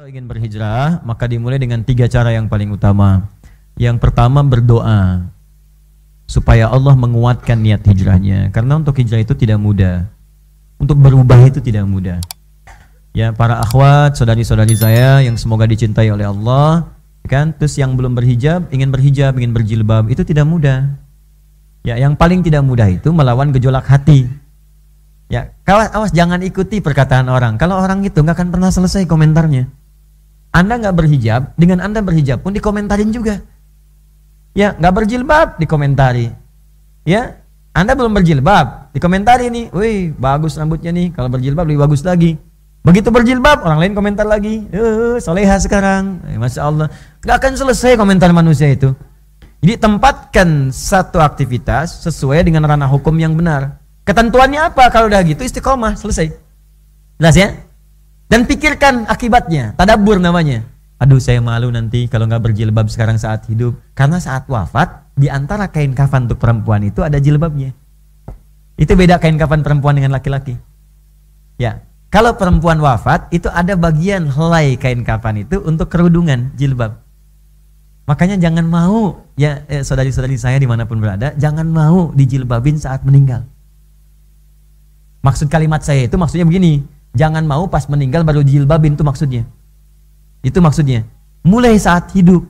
Kalau ingin berhijrah, maka dimulai dengan 3 cara yang paling utama. Yang pertama, berdoa supaya Allah menguatkan niat hijrahnya. Karena untuk hijrah itu tidak mudah. Untuk berubah itu tidak mudah. Ya, para akhwat, saudari-saudari saya yang semoga dicintai oleh Allah, kan? Terus yang belum berhijab, ingin berjilbab, itu tidak mudah. Ya, yang paling tidak mudah itu melawan gejolak hati. Ya, awas jangan ikuti perkataan orang. Kalau orang itu nggak akan pernah selesai komentarnya. Anda nggak berhijab, dengan Anda berhijab pun dikomentarin juga. Ya, nggak berjilbab dikomentari. Ya, Anda belum berjilbab dikomentari nih. Wih, bagus rambutnya nih. Kalau berjilbab lebih bagus lagi. Begitu berjilbab, orang lain komentar lagi. Soleha sekarang. Masya Allah. Nggak akan selesai komentar manusia itu. Jadi tempatkan satu aktivitas sesuai dengan ranah hukum yang benar. Ketentuannya apa? Kalau udah gitu istiqomah, selesai. Jelas ya? Dan pikirkan akibatnya, tadabbur namanya. Aduh, saya malu nanti kalau nggak berjilbab sekarang saat hidup. Karena saat wafat, di antara kain kafan untuk perempuan itu ada jilbabnya. Itu beda kain kafan perempuan dengan laki-laki. Ya, kalau perempuan wafat, itu ada bagian helai kain kafan itu untuk kerudungan, jilbab. Makanya jangan mau, ya saudari-saudari saya dimanapun berada, jangan mau dijilbabin saat meninggal. Maksud kalimat saya itu maksudnya begini. Jangan mau pas meninggal baru dijilbabin, itu maksudnya. Itu maksudnya. Mulai saat hidup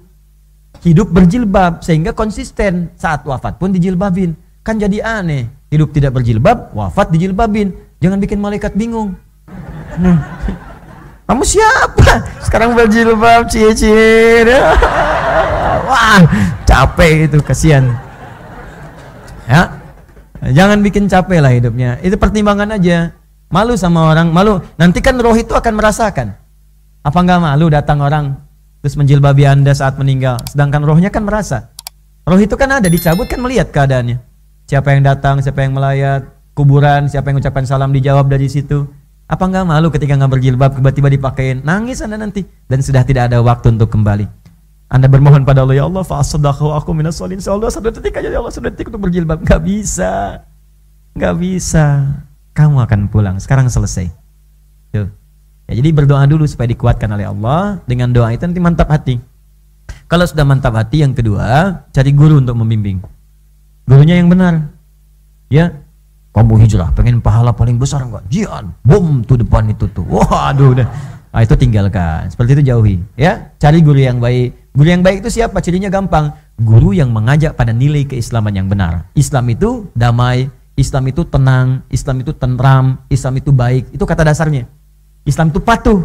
berjilbab sehingga konsisten, saat wafat pun dijilbabin. Kan jadi aneh. Hidup tidak berjilbab, wafat dijilbabin. Jangan bikin malaikat bingung. Kamu siapa? Sekarang berjilbab, cie-cie. Wah, capek itu, kasihan. Ya. Jangan bikin capek lah hidupnya. Itu pertimbangan aja. Malu sama orang, malu. Nanti kan roh itu akan merasakan. Apa enggak malu datang orang terus menjilbabi Anda saat meninggal, sedangkan rohnya kan merasa. Roh itu kan ada, dicabut kan melihat keadaannya. Siapa yang datang, siapa yang melayat, kuburan, siapa yang ucapkan salam dijawab dari situ. Apa enggak malu ketika enggak berjilbab tiba-tiba dipakein? Nangis Anda nanti dan sudah tidak ada waktu untuk kembali. Anda bermohon pada Allah, ya Allah, fa'asaddaqa wa aku minas sholihin. Allah, 1 detik aja ya Allah, 1 detik untuk berjilbab. Enggak bisa. Enggak bisa. Kamu akan pulang, sekarang selesai. Tuh. Ya, jadi berdoa dulu supaya dikuatkan oleh Allah. Dengan doa itu nanti mantap hati. Kalau sudah mantap hati, yang kedua, cari guru untuk membimbing. Gurunya yang benar. Ya, kamu hijrah, pengen pahala paling besar enggak? Jihad, bom tuh depan itu tuh. Waduh, udah. Nah, itu tinggalkan. Seperti itu jauhi. Ya, cari guru yang baik. Guru yang baik itu siapa? Cirinya gampang. Guru yang mengajak pada nilai keislaman yang benar. Islam itu damai. Islam itu tenang, Islam itu tentram, Islam itu baik. Itu kata dasarnya. Islam itu patuh,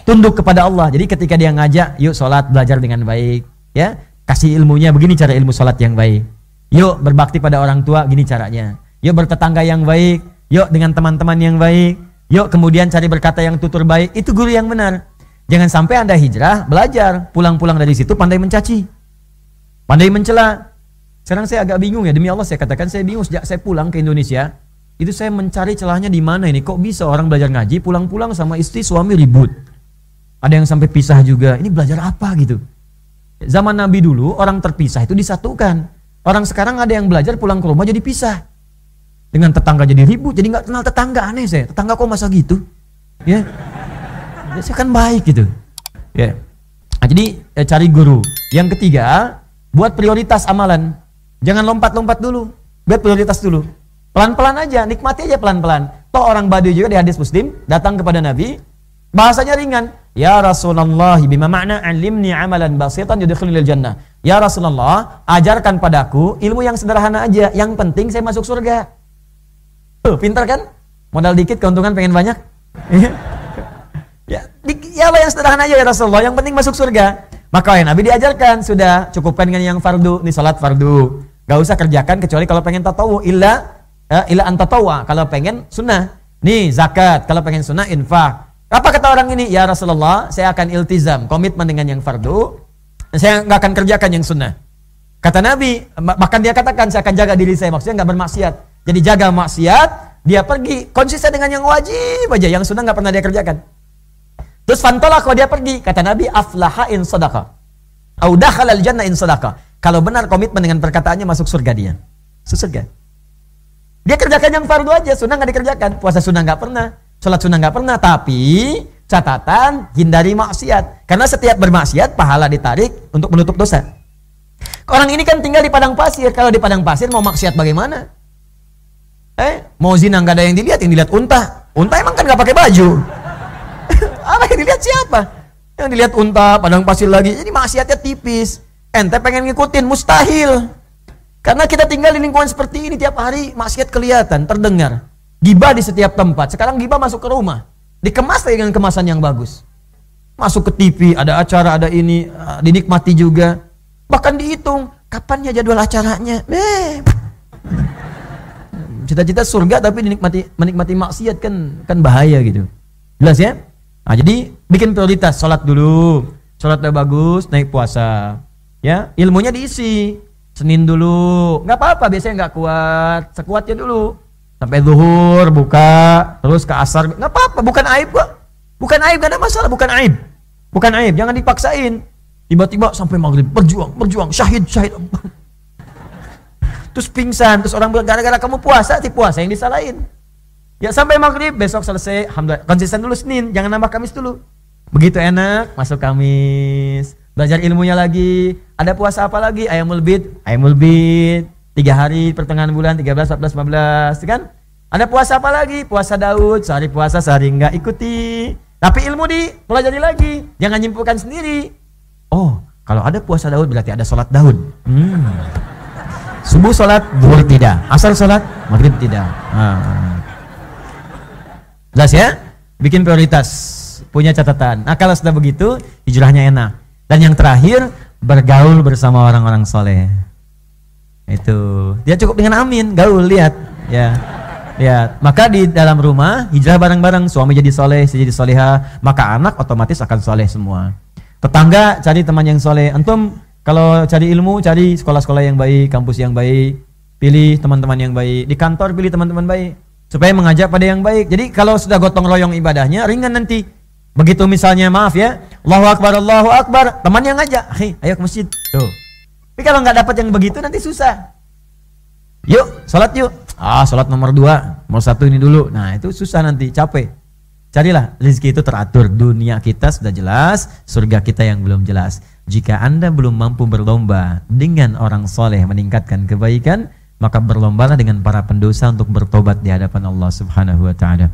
tunduk kepada Allah. Jadi ketika dia ngajak, yuk sholat, belajar dengan baik, ya, kasih ilmunya, begini cara ilmu sholat yang baik. Yuk berbakti pada orang tua, gini caranya. Yuk bertetangga yang baik, yuk dengan teman-teman yang baik, yuk kemudian cari berkata yang tutur baik. Itu guru yang benar. Jangan sampai Anda hijrah, belajar, pulang-pulang dari situ pandai mencaci, pandai mencela. Sekarang saya agak bingung ya, demi Allah saya katakan saya bingung sejak saya pulang ke Indonesia. Itu saya mencari celahnya di mana ini. Kok bisa orang belajar ngaji pulang-pulang sama istri suami ribut. Ada yang sampai pisah juga. Ini belajar apa gitu. Zaman Nabi dulu orang terpisah itu disatukan. Orang sekarang ada yang belajar pulang ke rumah jadi pisah. Dengan tetangga jadi ribut, jadi nggak kenal tetangga. Aneh saya. Tetangga kok masa gitu? Ya. Ya saya kan baik gitu. Ya. Nah, jadi cari guru. Yang ketiga, buat prioritas amalan. Jangan lompat-lompat dulu, buat prioritas dulu. Pelan-pelan aja, nikmati aja pelan-pelan. Toh orang Badui juga di hadis Muslim datang kepada Nabi, bahasanya ringan. Ya Rasulullah, bima makna alimni amalan basitan yudkhilul jannah. Ya Rasulullah, ajarkan padaku ilmu yang sederhana aja, yang penting saya masuk surga. Tuh, pintar kan? Modal dikit, keuntungan pengen banyak. Ya apa yang sederhana aja ya Rasulullah, yang penting masuk surga. Maka ya Nabi diajarkan, sudah cukupkan dengan yang fardu, nih salat fardu. Gak usah kerjakan kecuali kalau pengen tatawu, illa antatawwa, kalau pengen sunnah. Nih zakat, kalau pengen sunnah infak. Apa kata orang ini? Ya Rasulullah, saya akan iltizam, komitmen dengan yang fardu. Saya nggak akan kerjakan yang sunnah. Kata Nabi, bahkan dia katakan saya akan jaga diri saya, maksudnya nggak bermaksiat. Jadi jaga maksiat, dia pergi konsisten dengan yang wajib aja, yang sunnah nggak pernah dia kerjakan. Terus fantolah kalau dia pergi, kata Nabi, aflaha in sadaqa, au dakhala al-jannah in sadaqa. Kalau benar komitmen dengan perkataannya masuk surga dia. Surga. Dia kerjakan yang fardu aja, sunnah nggak dikerjakan. Puasa sunnah nggak pernah, sholat sunnah nggak pernah. Tapi catatan hindari maksiat. Karena setiap bermaksiat pahala ditarik untuk menutup dosa. Orang ini kan tinggal di padang pasir. Kalau di padang pasir mau maksiat bagaimana? Mau zina nggak ada yang dilihat unta. Unta emang kan nggak pakai baju. Apa yang dilihat siapa? Yang dilihat unta, padang pasir lagi. Jadi maksiatnya tipis. Ente pengen ngikutin, mustahil. Karena kita tinggal di lingkungan seperti ini tiap hari, maksiat kelihatan, terdengar. Gibah di setiap tempat. Sekarang gibah masuk ke rumah. Dikemas dengan kemasan yang bagus. Masuk ke TV, ada acara, ada ini, dinikmati juga. Bahkan dihitung, kapannya jadwal acaranya. Cita-cita surga tapi menikmati maksiat kan bahaya gitu. Jelas ya? Nah, jadi bikin prioritas, sholat dulu. Sholat udah bagus, naik puasa. Ya, ilmunya diisi. Senin dulu, nggak apa-apa, biasanya nggak kuat, sekuatnya dulu. Sampai zuhur, buka, terus ke asar, nggak apa-apa, bukan aib kok. Bukan aib, gak ada masalah, bukan aib. Bukan aib, jangan dipaksain. Tiba-tiba sampai maghrib, berjuang, syahid. Terus pingsan, terus orang bilang, gara-gara kamu puasa, si puasa yang disalahin. Ya sampai maghrib, besok selesai, alhamdulillah, konsisten dulu Senin, jangan nambah Kamis dulu. Begitu enak, masuk Kamis. Belajar ilmunya lagi. Ada puasa apa lagi? Ayamul Bid. 3 hari pertengahan bulan 13, 14, 15 kan? Ada puasa apa lagi? Puasa Daud. Sehari puasa, sehari enggak, ikuti. Tapi ilmu dipelajari lagi. Jangan nyimpulkan sendiri. Oh, kalau ada puasa Daud berarti ada sholat Daud. Subuh sholat, zuhur tidak. Asar sholat, maghrib tidak. Jelas ya? Bikin prioritas. Punya catatan. Nah kalau sudah begitu, hijrahnya enak. Dan yang terakhir, bergaul bersama orang-orang soleh. Itu dia cukup dengan amin, gaul, lihat ya. Lihat, maka di dalam rumah hijrah bareng-bareng, suami jadi soleh, istri jadi soleha, maka anak otomatis akan soleh semua. Tetangga cari teman yang soleh. Antum kalau cari ilmu, cari sekolah-sekolah yang baik, kampus yang baik, pilih teman-teman yang baik. Di kantor pilih teman-teman baik, supaya mengajak pada yang baik. Jadi kalau sudah gotong royong ibadahnya, ringan nanti. Begitu misalnya, maaf ya, Allahu Akbar, temannya ngajak, ayo ke masjid. Tuh. Tapi kalau nggak dapat yang begitu nanti susah. Yuk, sholat yuk. Sholat nomor 2, nomor 1 ini dulu. Nah itu susah nanti, capek. Carilah, rezeki itu teratur. Dunia kita sudah jelas, surga kita yang belum jelas. Jika Anda belum mampu berlomba dengan orang soleh meningkatkan kebaikan, maka berlombalah dengan para pendosa untuk bertobat di hadapan Allah Subhanahu wa Ta'ala.